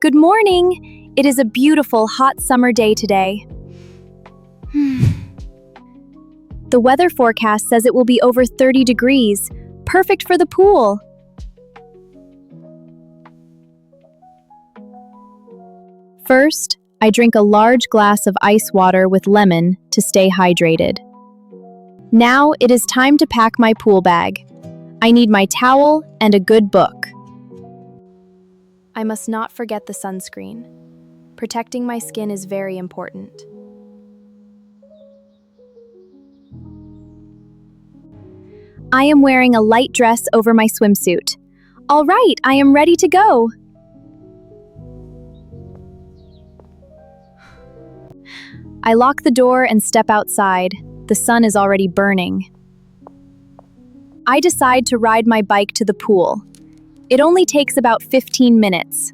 Good morning! It is a beautiful, hot summer day today. The weather forecast says it will be over 30 degrees, perfect for the pool. First, I drink a large glass of ice water with lemon to stay hydrated. Now it is time to pack my pool bag. I need my towel and a good book. I must not forget the sunscreen. Protecting my skin is very important. I am wearing a light dress over my swimsuit. All right, I am ready to go. I lock the door and step outside. The sun is already burning. I decide to ride my bike to the pool. It only takes about 15 minutes.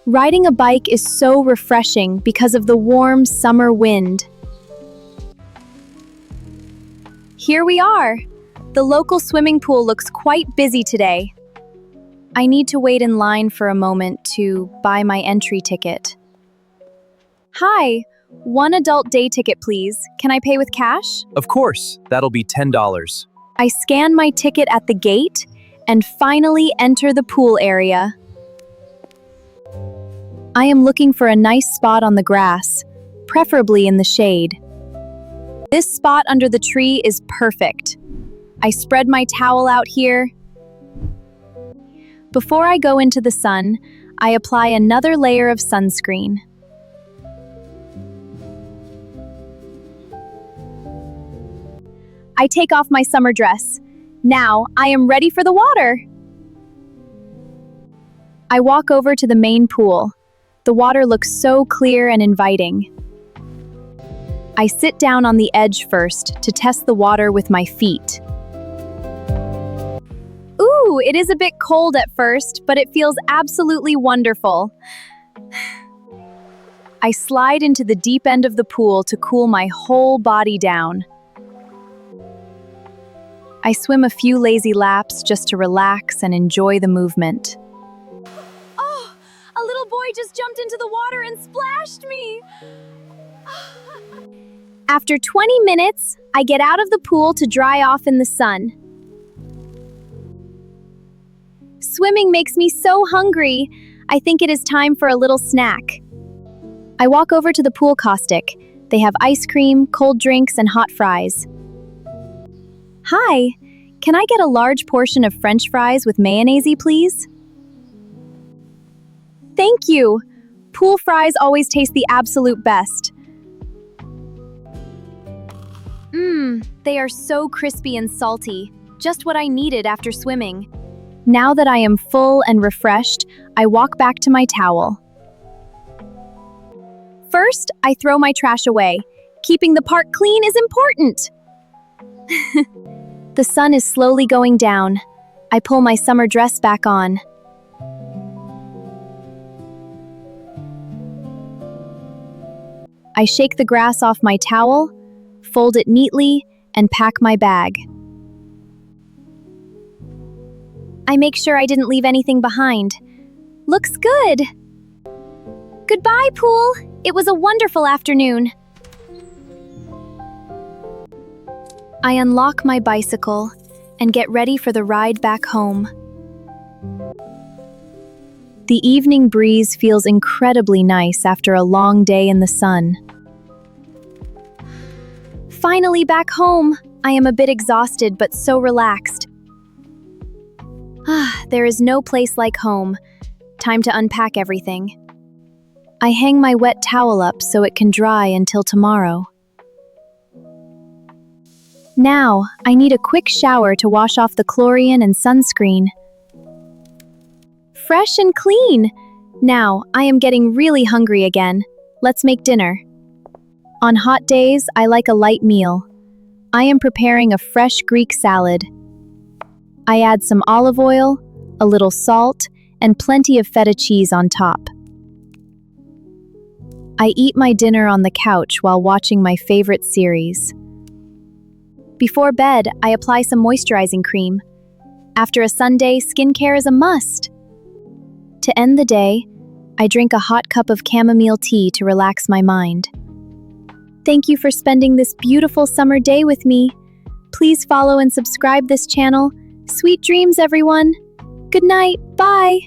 Riding a bike is so refreshing because of the warm summer wind. Here we are. The local swimming pool looks quite busy today. I need to wait in line for a moment to buy my entry ticket. Hi, one adult day ticket please. Can I pay with cash? Of course, that'll be $10. I scan my ticket at the gate and finally enter the pool area. I am looking for a nice spot on the grass, preferably in the shade. This spot under the tree is perfect. I spread my towel out here. Before I go into the sun, I apply another layer of sunscreen. I take off my summer dress. Now, I am ready for the water. I walk over to the main pool. The water looks so clear and inviting. I sit down on the edge first to test the water with my feet. Ooh, it is a bit cold at first, but it feels absolutely wonderful. I slide into the deep end of the pool to cool my whole body down. I swim a few lazy laps just to relax and enjoy the movement. Oh, a little boy just jumped into the water and splashed me! After 20 minutes, I get out of the pool to dry off in the sun. Swimming makes me so hungry. I think it is time for a little snack. I walk over to the pool caustic. They have ice cream, cold drinks, and hot fries. Hi, can I get a large portion of French fries with mayonnaise, please? Thank you. Pool fries always taste the absolute best. They are so crispy and salty, just what I needed after swimming. Now that I am full and refreshed, I walk back to my towel. First, I throw my trash away. Keeping the park clean is important. The sun is slowly going down. I pull my summer dress back on. I shake the grass off my towel, fold it neatly, and pack my bag. I make sure I didn't leave anything behind. Looks good. Goodbye, pool. It was a wonderful afternoon. I unlock my bicycle and get ready for the ride back home. The evening breeze feels incredibly nice after a long day in the sun. Finally back home! I am a bit exhausted but so relaxed. There is no place like home. Time to unpack everything. I hang my wet towel up so it can dry until tomorrow. Now, I need a quick shower to wash off the chlorine and sunscreen. Fresh and clean! Now, I am getting really hungry again. Let's make dinner. On hot days, I like a light meal. I am preparing a fresh Greek salad. I add some olive oil, a little salt, and plenty of feta cheese on top. I eat my dinner on the couch while watching my favorite series. Before bed, I apply some moisturizing cream. After a Sunday, skincare is a must. To end the day, I drink a hot cup of chamomile tea to relax my mind. Thank you for spending this beautiful summer day with me. Please follow and subscribe this channel. Sweet dreams, everyone. Good night. Bye.